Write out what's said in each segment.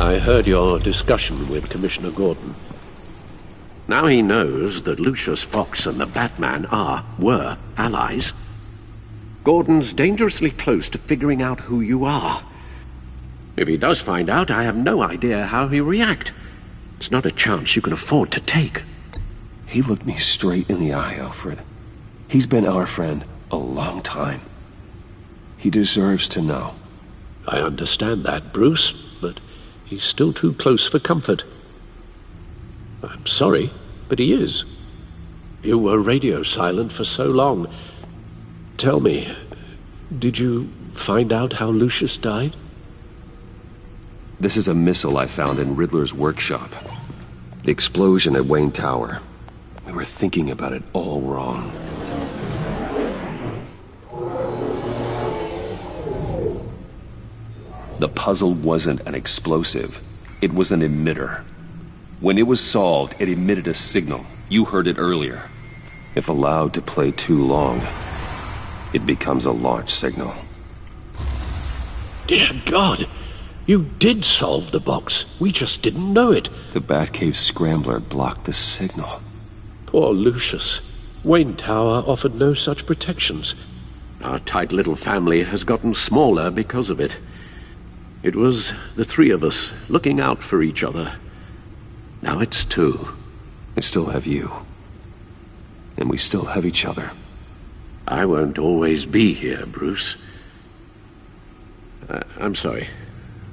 I heard your discussion with Commissioner Gordon. Now he knows that Lucius Fox and the Batman were allies. Gordon's dangerously close to figuring out who you are. If he does find out, I have no idea how he'll react. It's not a chance you can afford to take. He looked me straight in the eye, Alfred. He's been our friend a long time. He deserves to know. I understand that, Bruce, but he's still too close for comfort. I'm sorry, but he is. You were radio silent for so long. Tell me, did you find out how Lucius died? This is a missile I found in Riddler's workshop. The explosion at Wayne Tower. We were thinking about it all wrong. The puzzle wasn't an explosive. It was an emitter. When it was solved, it emitted a signal. You heard it earlier. If allowed to play too long, it becomes a launch signal. Dear God! You did solve the box. We just didn't know it. The Batcave scrambler blocked the signal. Poor Lucius. Wayne Tower offered no such protections. Our tight little family has gotten smaller because of it. It was the three of us looking out for each other. Now it's two. I still have you. And we still have each other. I won't always be here, Bruce. I'm sorry.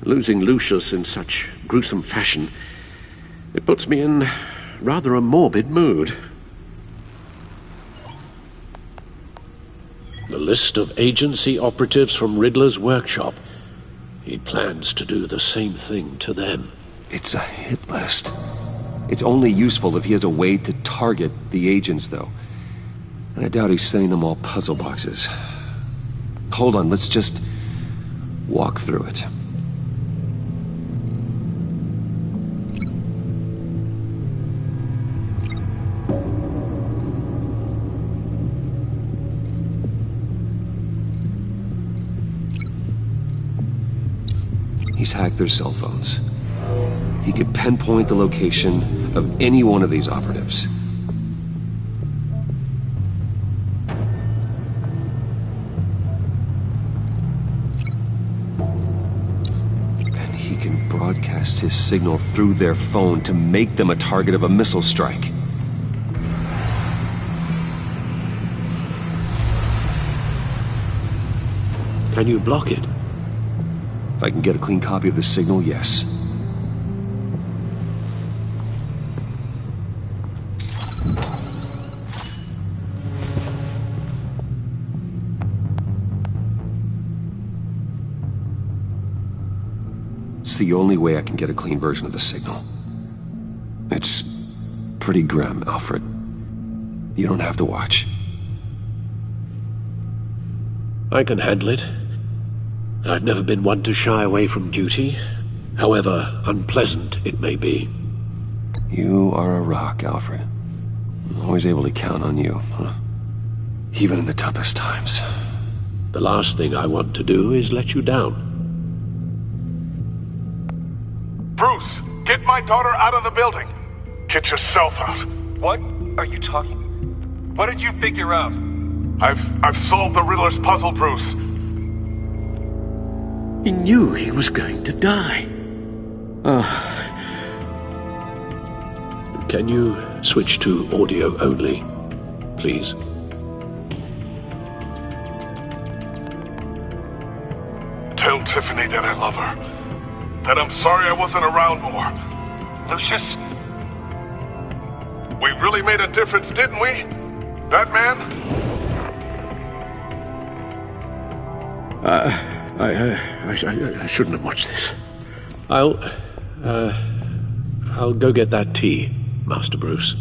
Losing Lucius in such gruesome fashion, it puts me in rather a morbid mood. The list of agency operatives from Riddler's workshop. He plans to do the same thing to them. It's a hit list. It's only useful if he has a way to target the agents, though. And I doubt he's sending them all puzzle boxes. Hold on, let's just walk through it. He's hacked their cell phones. He could pinpoint the location of any one of these operatives. And he can broadcast his signal through their phone to make them a target of a missile strike. Can you block it? If I can get a clean copy of the signal, yes. It's the only way I can get a clean version of the signal. It's pretty grim, Alfred. You don't have to watch. I can handle it. I've never been one to shy away from duty, however unpleasant it may be. You are a rock, Alfred. I'm always able to count on you, huh? Even in the toughest times. The last thing I want to do is let you down. Bruce, get my daughter out of the building. Get yourself out. What are you talking? What did you figure out? I've solved the Riddler's puzzle, Bruce. He knew he was going to die. Can you switch to audio only, please? Tell Tiffany that I love her. That I'm sorry I wasn't around more. Lucius? We really made a difference, didn't we? Batman? I shouldn't have watched this. I'll go get that tea, Master Bruce.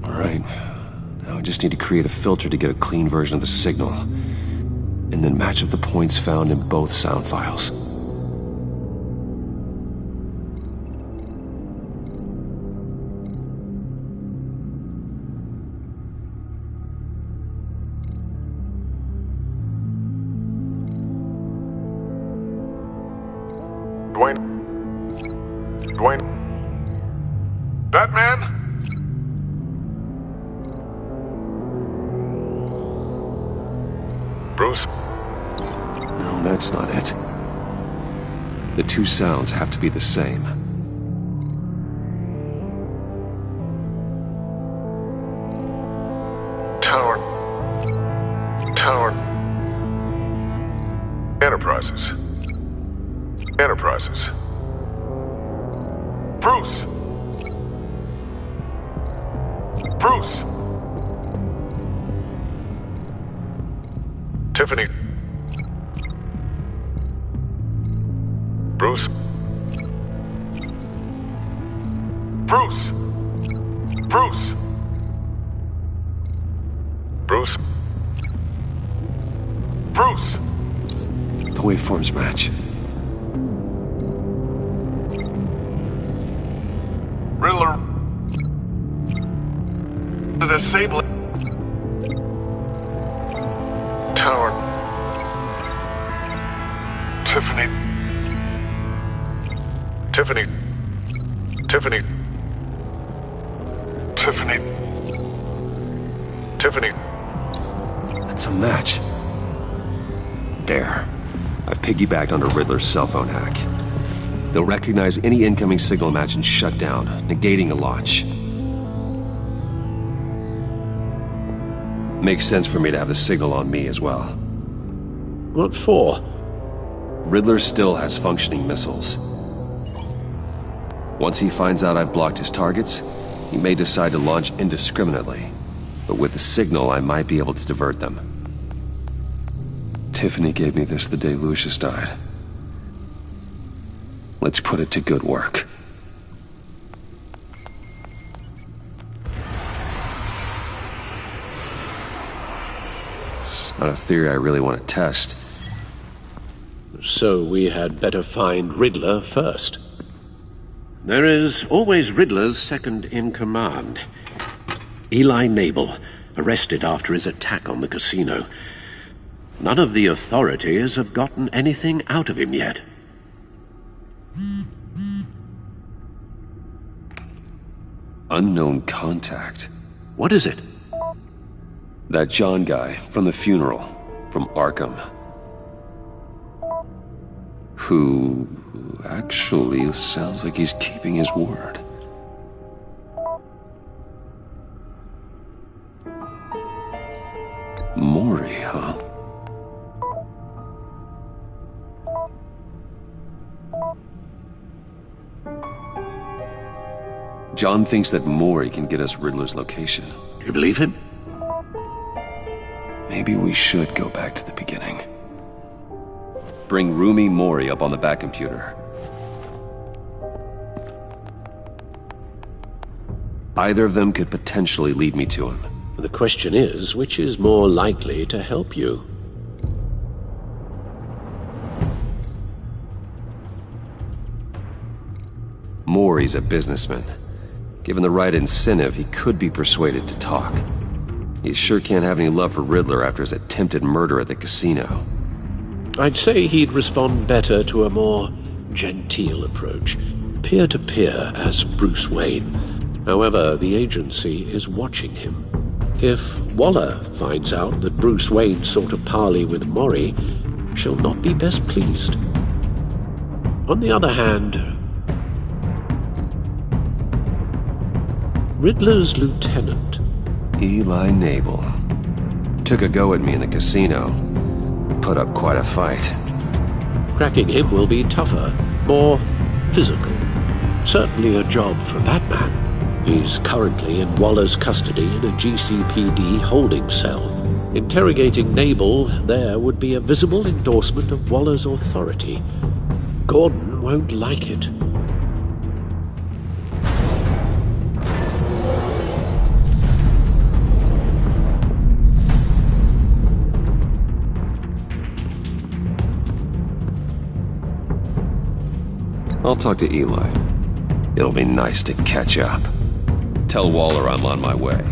All right. Now I just need to create a filter to get a clean version of the signal, and then match up the points found in both sound files. man? Bruce? No, that's not it. The two sounds have to be the same. Tower. Enterprises. Bruce! Tiffany. Bruce. The waveforms match. Riddler. The disabling. Tower. Tiffany. That's a match. There. I've piggybacked onto Riddler's cell phone hack. They'll recognize any incoming signal match and shut down, negating a launch. Makes sense for me to have the signal on me as well. What for? Riddler still has functioning missiles. Once he finds out I've blocked his targets, he may decide to launch indiscriminately. But with the signal, I might be able to divert them. Tiffany gave me this the day Lucius died. Let's put it to good work. It's not a theory I really want to test. So we had better find Riddler first. There is always Riddler's second-in-command. Eli Nabel, arrested after his attack on the casino. None of the authorities have gotten anything out of him yet. Unknown contact. What is it? That John guy from the funeral, from Arkham. Who actually sounds like he's keeping his word. Maury, huh? John thinks that Maury can get us Riddler's location. Do you believe him? Maybe we should go back to the beginning. Bring Rumi Maury up on the back computer. Either of them could potentially lead me to him. The question is, which is more likely to help you? Maury's a businessman. Given the right incentive, he could be persuaded to talk. He sure can't have any love for Riddler after his attempted murder at the casino. I'd say he'd respond better to a more genteel approach, peer-to-peer as Bruce Wayne. However, the agency is watching him. If Waller finds out that Bruce Wayne sought a parley with Maury, she'll not be best pleased. On the other hand, Riddler's lieutenant, Eli Nabel, took a go at me in the casino. Put up quite a fight. cracking him will be tougher, more physical. Certainly a job for Batman. He's currently in Waller's custody in a GCPD holding cell. Interrogating Nabel there would be a visible endorsement of Waller's authority. Gordon won't like it. I'll talk to Eli. It'll be nice to catch up. Tell Waller I'm on my way.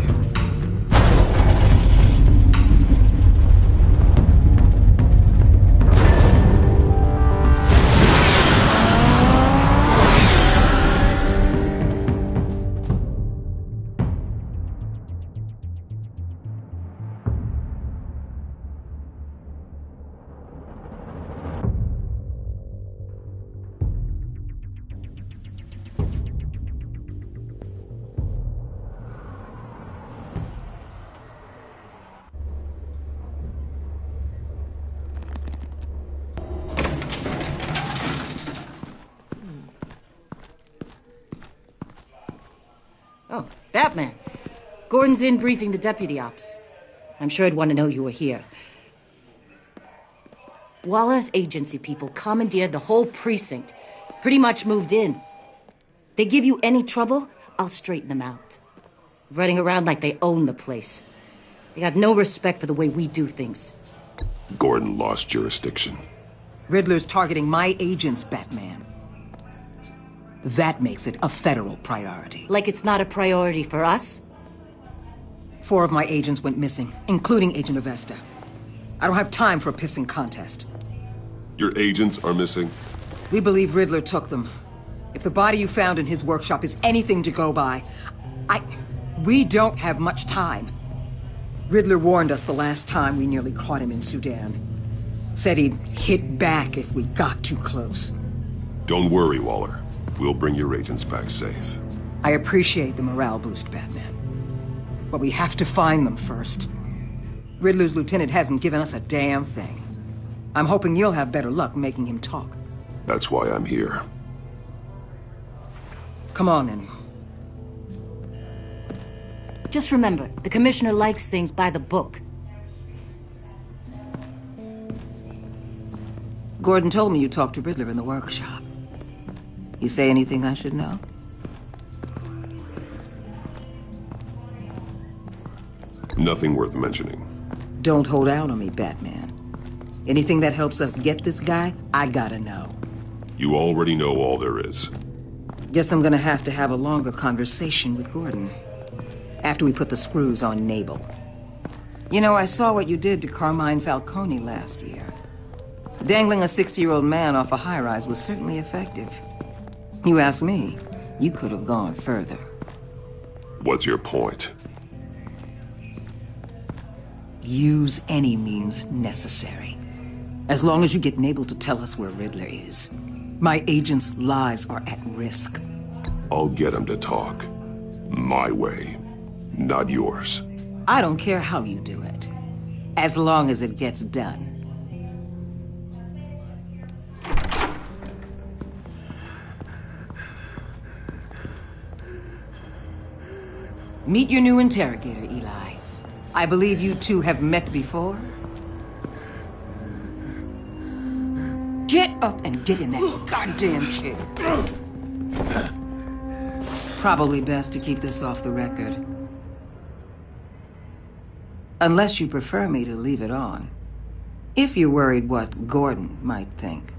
Oh, Batman. Gordon's in briefing the deputy ops. I'm sure he'd want to know you were here. Waller's agency people commandeered the whole precinct. Pretty much moved in. They give you any trouble, I'll straighten them out. Running around like they own the place. They got no respect for the way we do things. Gordon lost jurisdiction. Riddler's targeting my agents, Batman. That makes it a federal priority. Like it's not a priority for us? 4 of my agents went missing, including Agent Avesta. I don't have time for a pissing contest. Your agents are missing? We believe Riddler took them. If the body you found in his workshop is anything to go by, we don't have much time. Riddler warned us the last time we nearly caught him in Sudan. Said he'd hit back if we got too close. Don't worry, Waller. We'll bring your agents back safe. I appreciate the morale boost, Batman. But we have to find them first. Riddler's lieutenant hasn't given us a damn thing. I'm hoping you'll have better luck making him talk. That's why I'm here. Come on, then. Just remember, the commissioner likes things by the book. Gordon told me you talked to Riddler in the workshop. You say anything I should know? Nothing worth mentioning. Don't hold out on me, Batman. Anything that helps us get this guy, I gotta know. You already know all there is. Guess I'm gonna have to have a longer conversation with Gordon. After we put the screws on Nabel. You know, I saw what you did to Carmine Falcone last year. Dangling a 60-year-old man off a high-rise was certainly effective. You ask me, you could have gone further. What's your point? Use any means necessary. As long as you get Nabel to tell us where Riddler is. My agents' lives are at risk. I'll get him to talk. My way, not yours. I don't care how you do it. As long as it gets done. Meet your new interrogator, Eli. I believe you two have met before. Get up and get in that goddamn chair. Probably best to keep this off the record. Unless you prefer me to leave it on. If you're worried what Gordon might think.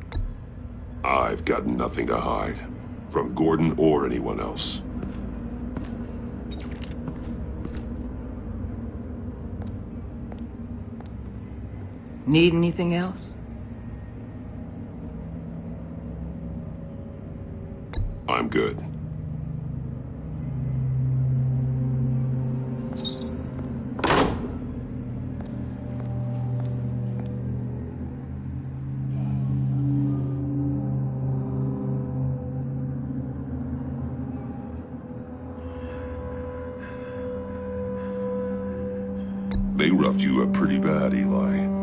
I've got nothing to hide. From Gordon or anyone else. Need anything else? I'm good. They roughed you up pretty bad, Eli.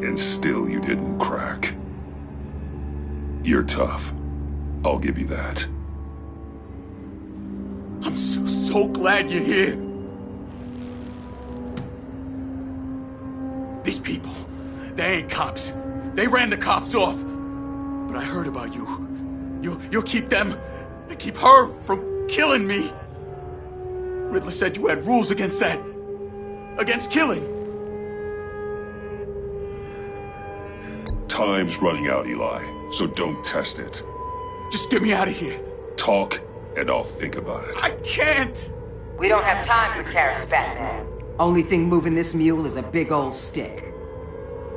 And still you didn't crack. You're tough. I'll give you that. I'm so glad you're here. These people, they ain't cops. They ran the cops off. But I heard about you. You'll keep them and keep her from killing me. Riddler said you had rules against that. Against killing. Time's running out, Eli, so don't test it. Just get me out of here. Talk, and I'll think about it. I can't! We don't have time for carrots, Batman. Only thing moving this mule is a big old stick.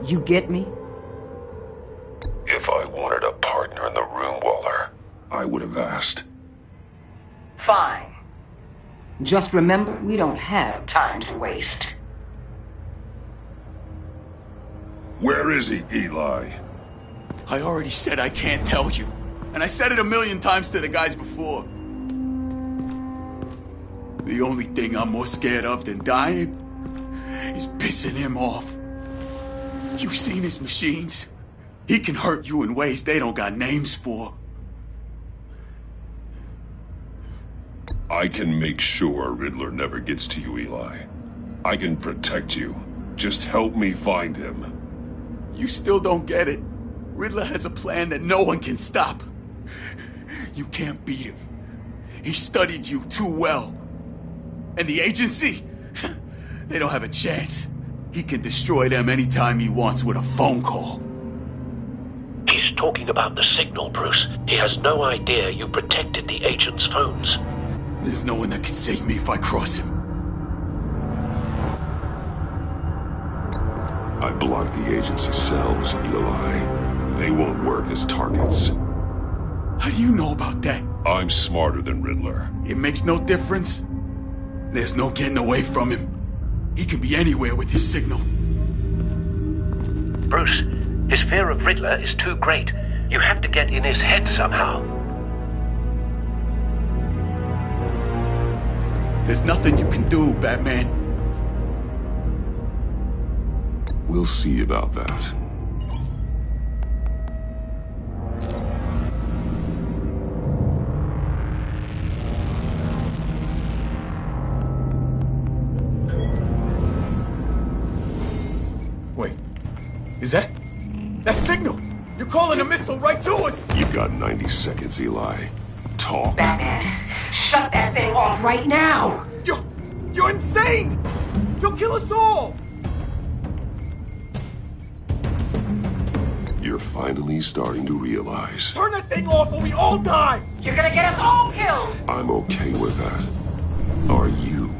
You get me? If I wanted a partner in the room, Waller, I would have asked. Fine. Just remember, we don't have time to waste. Where is he, Eli? I already said I can't tell you. And I said it 1,000,000 times to the guys before. The only thing I'm more scared of than dying is pissing him off. You've seen his machines. He can hurt you in ways they don't got names for. I can make sure Riddler never gets to you, Eli. I can protect you. Just help me find him. You still don't get it. Riddler has a plan that no one can stop. You can't beat him. He studied you too well. And the agency? They don't have a chance. He can destroy them anytime he wants with a phone call. He's talking about the signal, Bruce. He has no idea you protected the agent's phones. There's no one that can save me if I cross him. I blocked the agency cells, Eli. They won't work as targets. How do you know about that? I'm smarter than Riddler. It makes no difference. There's no getting away from him. He can be anywhere with his signal. Bruce, his fear of Riddler is too great. You have to get in his head somehow. There's nothing you can do, Batman. We'll see about that. Wait, is that signal? You're calling a missile right to us! You've got 90 seconds, Eli. Talk. Batman, shut that thing off right now! You're insane! You'll kill us all! You're finally starting to realize. Turn that thing off or we all die! You're gonna get us all killed! I'm okay with that. Are you?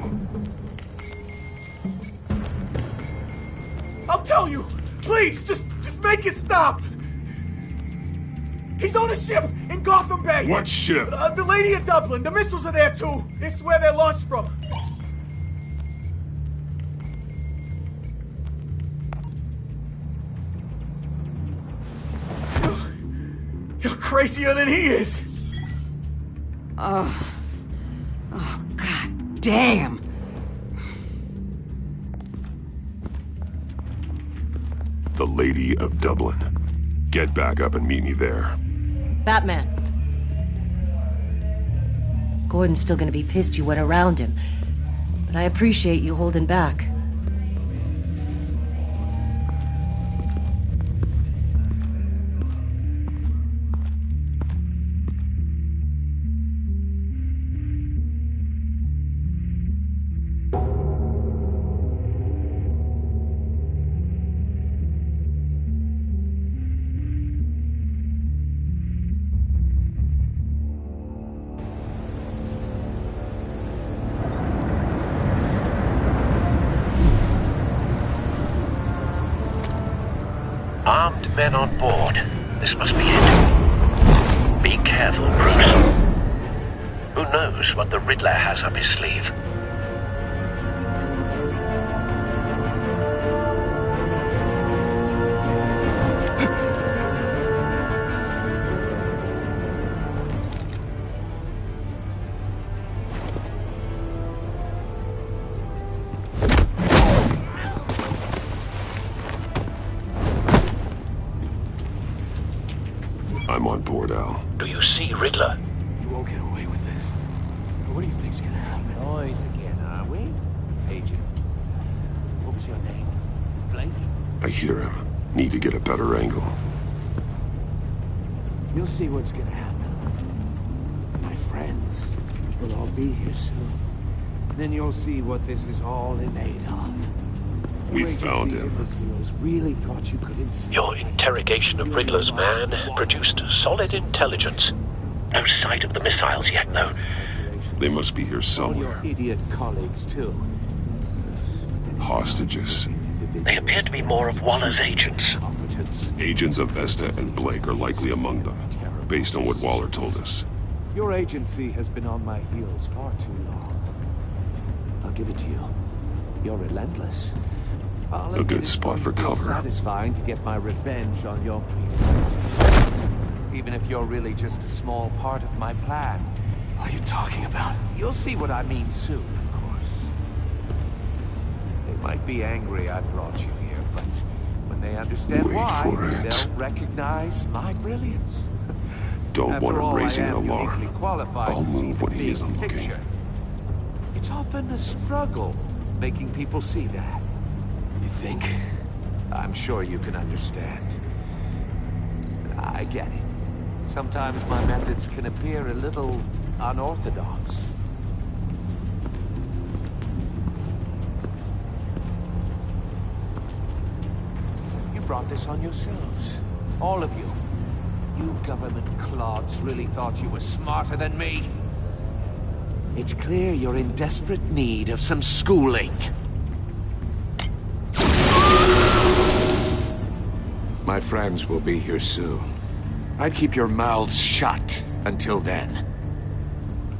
I'll tell you! Please, just make it stop! He's on a ship in Gotham Bay! What ship? The Lady of Dublin. The missiles are there too. This is where they're launched from. You're crazier than he is. Oh, God damn. The Lady of Dublin. Get back up and meet me there. Batman. Gordon's still gonna be pissed you went around him, but I appreciate you holding back. Armed men on board. This must be it. Be careful, Bruce. Who knows what the Riddler has up his sleeve? I'm on board, Al. Do you see Riddler? You won't get away with this. What do you think's gonna happen? Noise again, are we? Agent. What was your name? Blake? I hear him. Need to get a better angle. You'll see what's gonna happen. My friends will all be here soon. Then you'll see what this is all in aid of. We found him. Imbeciles really thought you could insist. Your interrogation of Riddler's man produced solid intelligence. No sight of the missiles yet, though. They must be here All somewhere. your idiot colleagues, too. Hostages. They appear to be more of Waller's agents. Competence. Agents of Vesta and Blake are likely among them, based on what Waller told us. Your agency has been on my heels far too long. I'll give it to you. You're relentless. I'll A admit good it's spot for going to feel cover. Satisfying to get my revenge on your predecessors. Even if you're really just a small part of my plan. What are you talking about? You'll see what I mean soon, of course. They might be angry I brought you here, but when they understand Wait why, for it. they'll recognize my brilliance. Don't After want all, him raising I an am alarm. uniquely qualified I'll to see move the when he big isn't looking. picture. It's often a struggle making people see that. You think? I'm sure you can understand. I get it. Sometimes my methods can appear a little unorthodox. You brought this on yourselves. All of you. You government clods really thought you were smarter than me. It's clear you're in desperate need of some schooling. My friends will be here soon. I'd keep your mouths shut until then.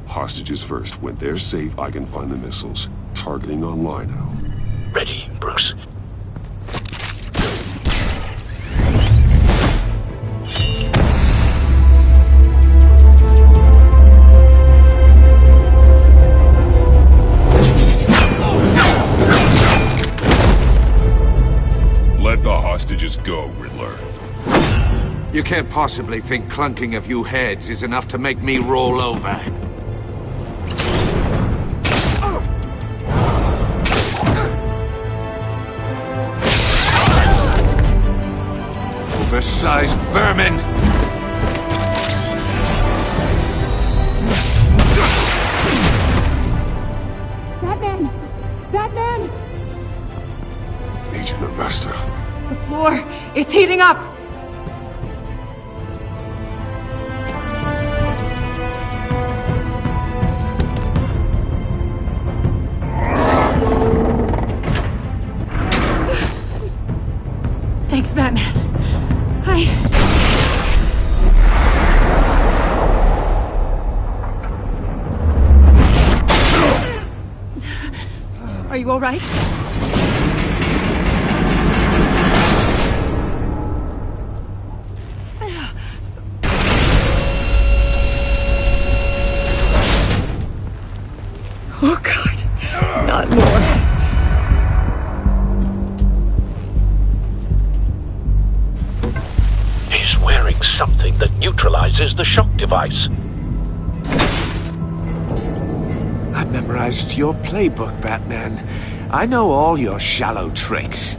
Hostages first. When they're safe, I can find the missiles. Targeting online now. Ready, Bruce. Let the hostages go, Riddler. You can't possibly think clunking a few heads is enough to make me roll over. Oversized vermin! Batman! Batman! Agent Avesta. The floor, it's heating up! Thanks, Batman. Are you all right? Oh, God. Not more. He's wearing something that neutralizes the shock device. I've memorized your playbook, Batman. I know all your shallow tricks.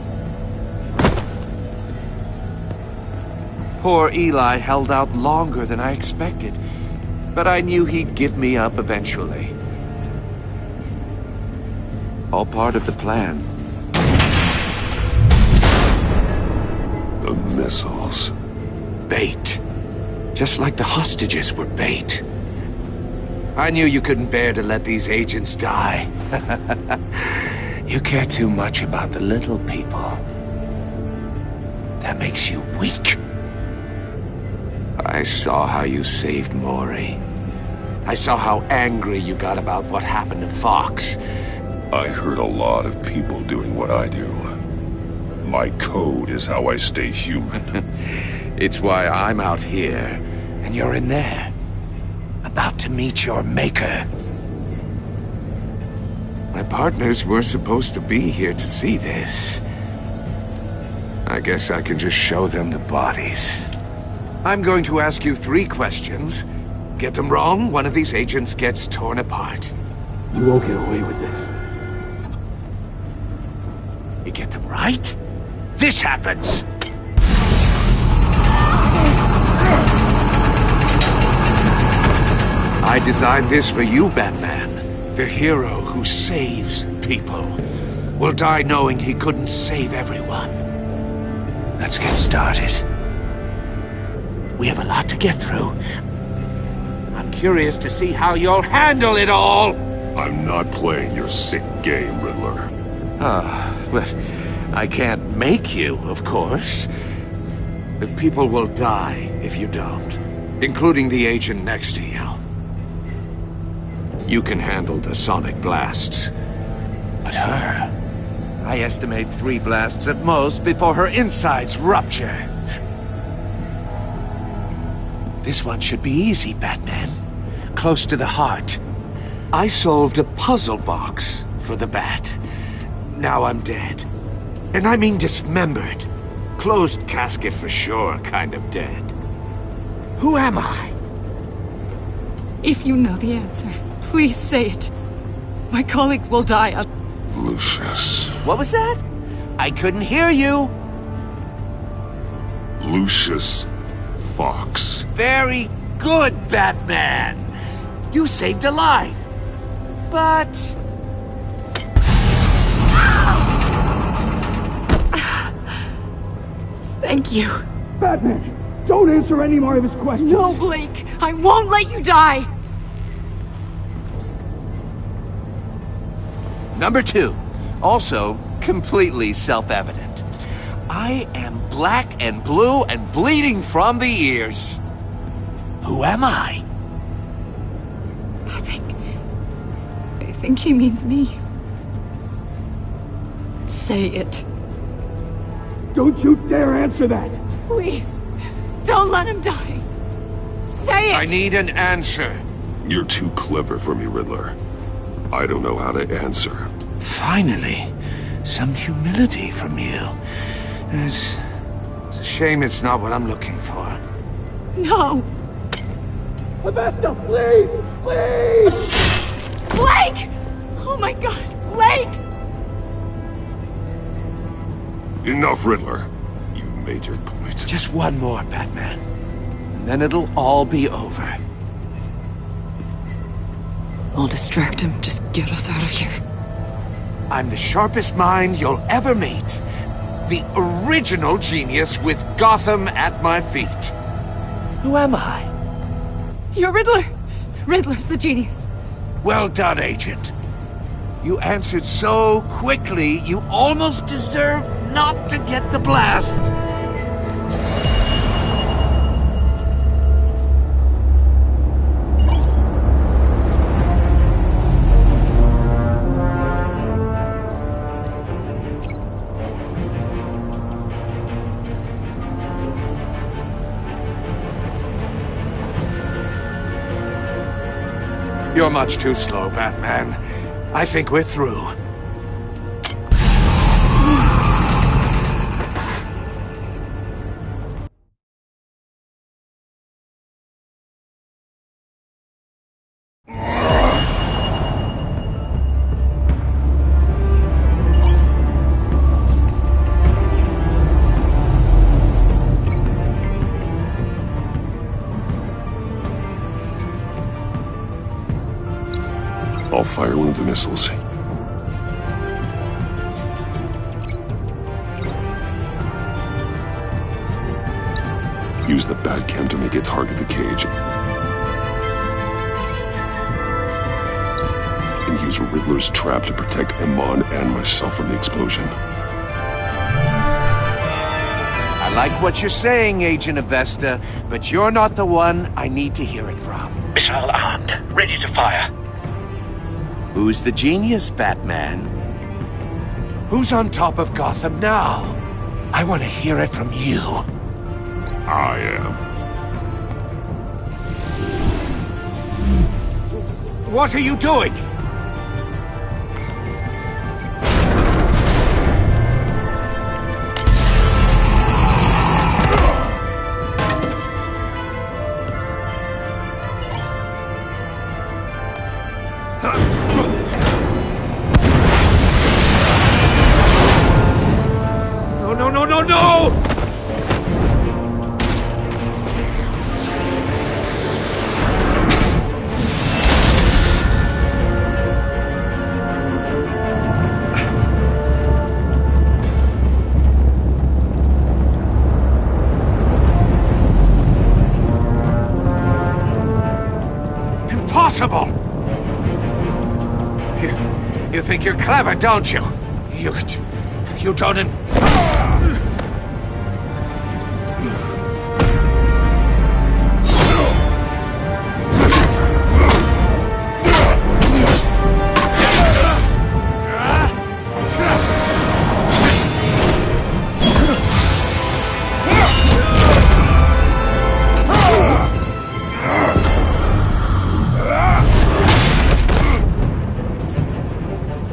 Poor Eli held out longer than I expected, but I knew he'd give me up eventually. All part of the plan. The missiles. Bait. Just like the hostages were bait. I knew you couldn't bear to let these agents die. You care too much about the little people. That makes you weak. I saw how you saved Maury. I saw how angry you got about what happened to Fox. I hurt a lot of people doing what I do. My code is how I stay human. It's why I'm out here, and you're in there. About to meet your maker. My partners were supposed to be here to see this. I guess I can just show them the bodies. I'm going to ask you 3 questions. Get them wrong, one of these agents gets torn apart. You won't get away with this. You get them right, this happens! I designed this for you, Batman. The hero who saves people will die knowing he couldn't save everyone. Let's get started. We have a lot to get through. I'm curious to see how you'll handle it all! I'm not playing your sick game, Riddler. Well, I can't make you, of course. But people will die if you don't, including the agent next to you. You can handle the sonic blasts. But her... I estimate 3 blasts at most before her insides rupture. This one should be easy, Batman. Close to the heart. I solved a puzzle box for the Bat. Now I'm dead. And I mean dismembered. Closed casket for sure, kind of dead. Who am I? If you know the answer, please say it. My colleagues will die. Lucius. What was that? I couldn't hear you. Lucius Fox. Very good, Batman. You saved a life. But... Thank you. Batman, don't answer any more of his questions. No, Blake. I won't let you die. Number 2. Also completely self-evident. I am black and blue and bleeding from the ears. Who am I? I think he means me. Say it. Don't you dare answer that! Please. Don't let him die. Say it! I need an answer. You're too clever for me, Riddler. I don't know how to answer. Finally, some humility from you. It's a shame it's not what I'm looking for. No. Avesta, please! Please! Blake! Oh my god, Blake! Enough, Riddler. You made your point. Just one more, Batman. And then it'll all be over. I'll distract him. Just get us out of here. I'm the sharpest mind you'll ever meet. The original genius with Gotham at my feet. Who am I? You're Riddler. Riddler's the genius. Well done, Agent. You answered so quickly, you almost deserve not to get the blast. You're much too slow, Batman. I think we're through. I'll fire one of the missiles. Use the Batcam to make it target the cage. And use Riddler's trap to protect Iman and myself from the explosion. I like what you're saying, Agent Avesta, but you're not the one I need to hear it from. Missile armed, ready to fire. Who's the genius, Batman? Who's on top of Gotham now? I want to hear it from you. I am. What are you doing? No! Impossible! You think you're clever, don't you? You don't...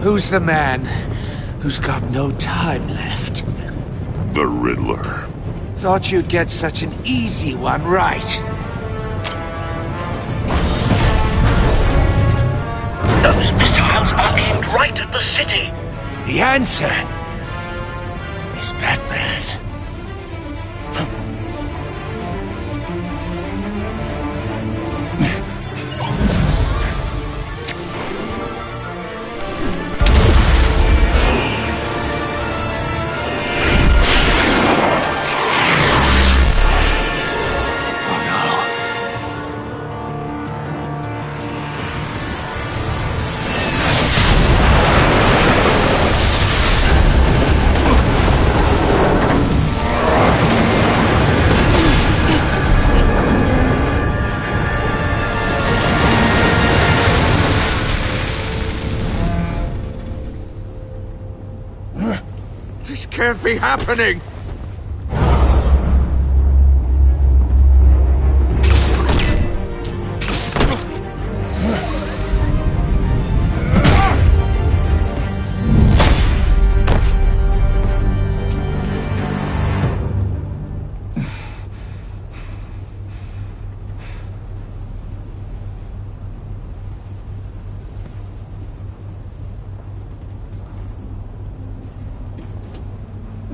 Who's the man who's got no time left? The Riddler. Thought you'd get such an easy one right. Those missiles are The answer is Batman. This can't be happening!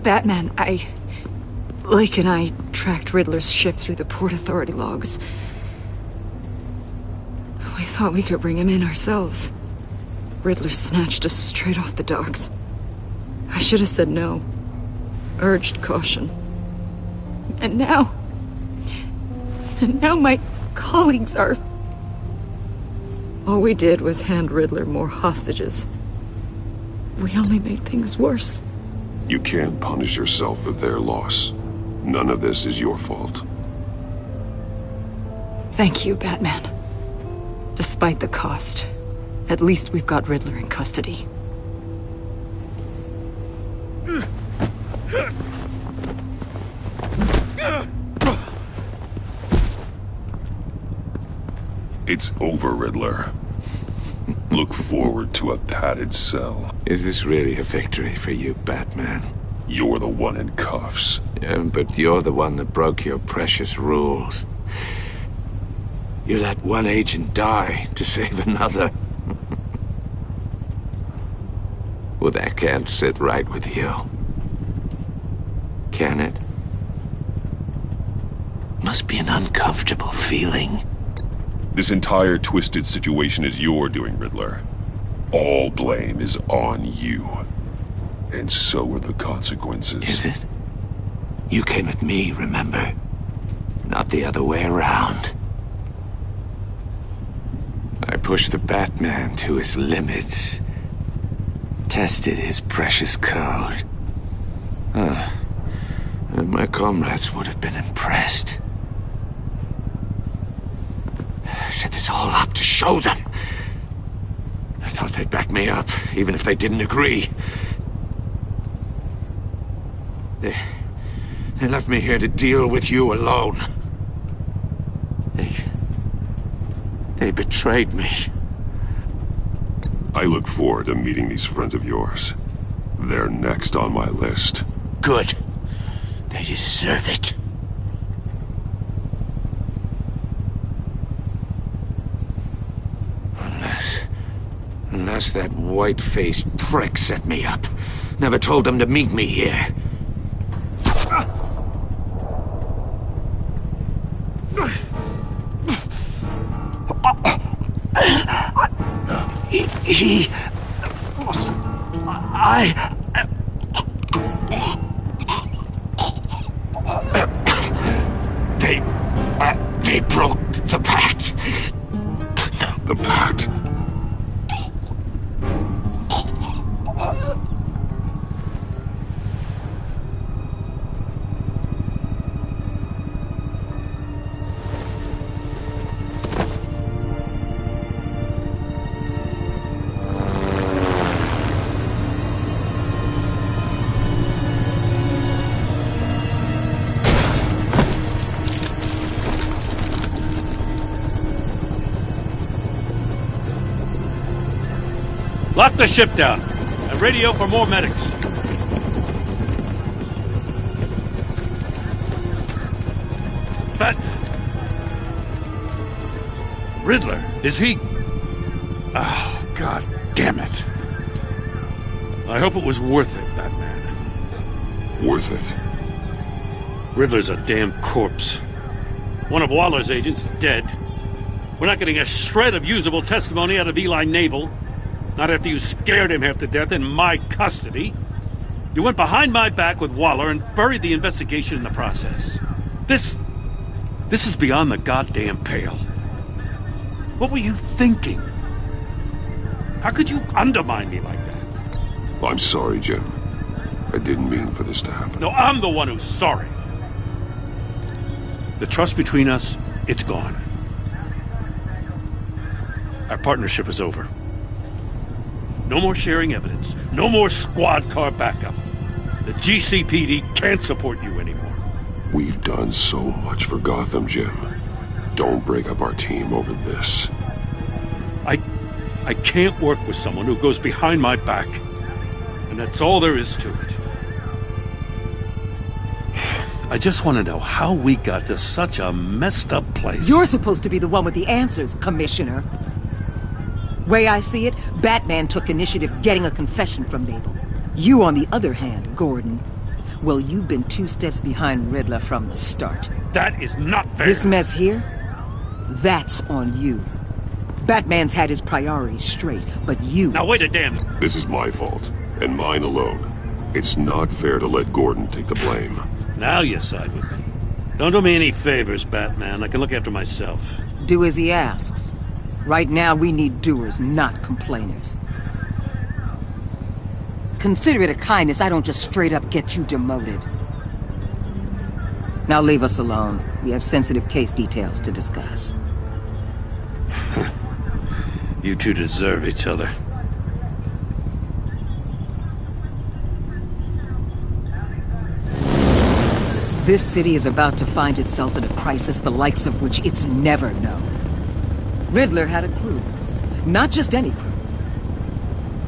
Batman, Lake and I tracked Riddler's ship through the Port Authority logs. We thought we could bring him in ourselves. Riddler snatched us straight off the docks. I should have said no. Urged caution. And now my colleagues are... All we did was hand Riddler more hostages. We only made things worse. You can't punish yourself for their loss. None of this is your fault. Thank you, Batman. Despite the cost, at least we've got Riddler in custody. It's over, Riddler. Look forward to a padded cell. Is this really a victory for you, Batman? You're the one in cuffs. Yeah, but you're the one that broke your precious rules. You let one agent die to save another. Well, that can't sit right with you. Can it? Must be an uncomfortable feeling. This entire twisted situation is your doing, Riddler. All blame is on you. And so are the consequences. Is it? You came at me, remember? Not the other way around. I pushed the Batman to his limits. Tested his precious code. And my comrades would have been impressed. I set this all up to show them. I thought they'd back me up, even if they didn't agree. They left me here to deal with you alone. They betrayed me. I look forward to meeting these friends of yours. They're next on my list. Good. They deserve it. Unless that white-faced prick set me up. Never told them to meet me here. They broke the pact. The pact? Lock the ship down and radio for more medics. But Riddler, is he... Oh, God damn it. I hope it was worth it, Batman. Worth it? Riddler's a damn corpse. One of Waller's agents is dead. We're not getting a shred of usable testimony out of Eli Nabel. Not after you scared him half to death in my custody. You went behind my back with Waller and buried the investigation in the process. This is beyond the goddamn pale. What were you thinking? How could you undermine me like that? I'm sorry, Jim. I didn't mean for this to happen. No, I'm the one who's sorry. The trust between us, it's gone. Our partnership is over. No more sharing evidence. No more squad car backup. The GCPD can't support you anymore. We've done so much for Gotham, Jim. Don't break up our team over this. I can't work with someone who goes behind my back. And that's all there is to it. I just want to know how we got to such a messed up place. You're supposed to be the one with the answers, Commissioner. Way I see it, Batman took initiative getting a confession from Nabel. You, on the other hand, Gordon, well, you've been 2 steps behind Riddler from the start. That is not fair. This mess here, that's on you. Batman's had his priorities straight, but you... Now wait a damn... This is my fault, and mine alone. It's not fair to let Gordon take the blame. Now you side with me. Don't do me any favors, Batman. I can look after myself. Do as he asks. Right now, we need doers, not complainers. Consider it a kindness I don't just straight up get you demoted. Now leave us alone. We have sensitive case details to discuss. You two deserve each other. This city is about to find itself in a crisis the likes of which it's never known. Riddler had a crew. Not just any crew.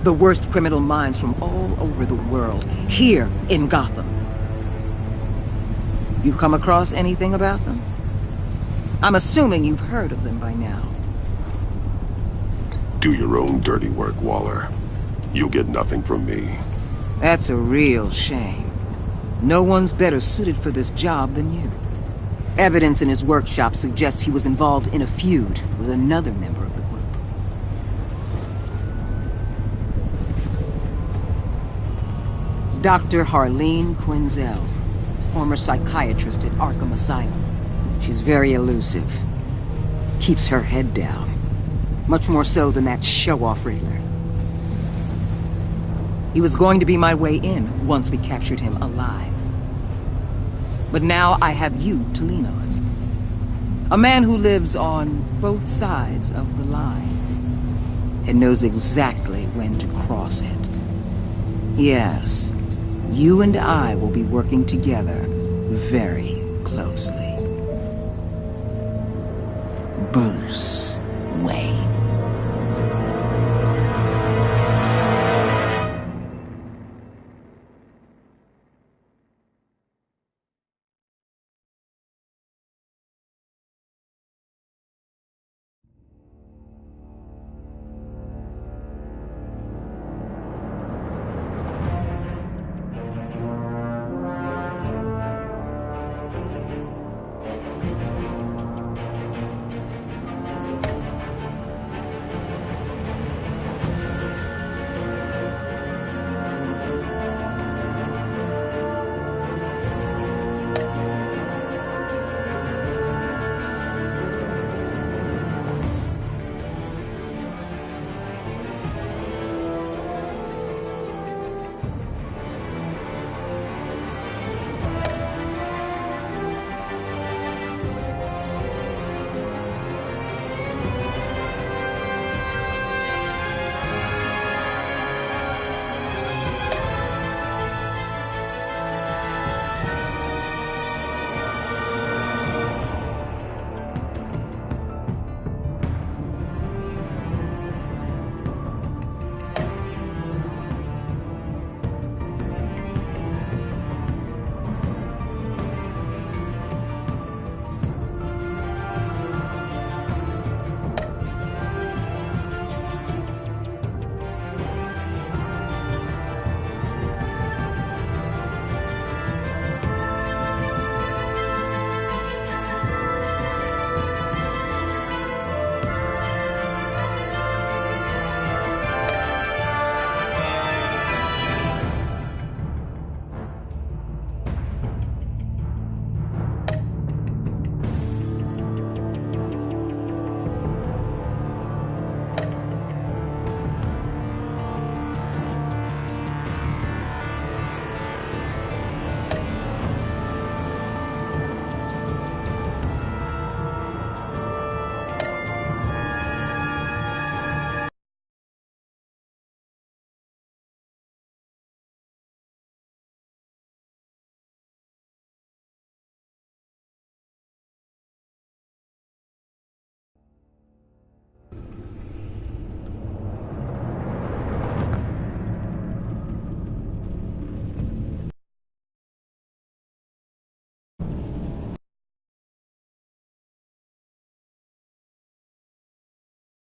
The worst criminal minds from all over the world, here in Gotham. You come across anything about them? I'm assuming you've heard of them by now. Do your own dirty work, Waller. You'll get nothing from me. That's a real shame. No one's better suited for this job than you. Evidence in his workshop suggests he was involved in a feud with another member of the group. Dr. Harleen Quinzel, former psychiatrist at Arkham Asylum. She's very elusive. Keeps her head down. Much more so than that show-off Riddler. He was going to be my way in once we captured him alive. But now I have you to lean on. A man who lives on both sides of the line and knows exactly when to cross it. Yes, you and I will be working together very closely. Bruce Wayne.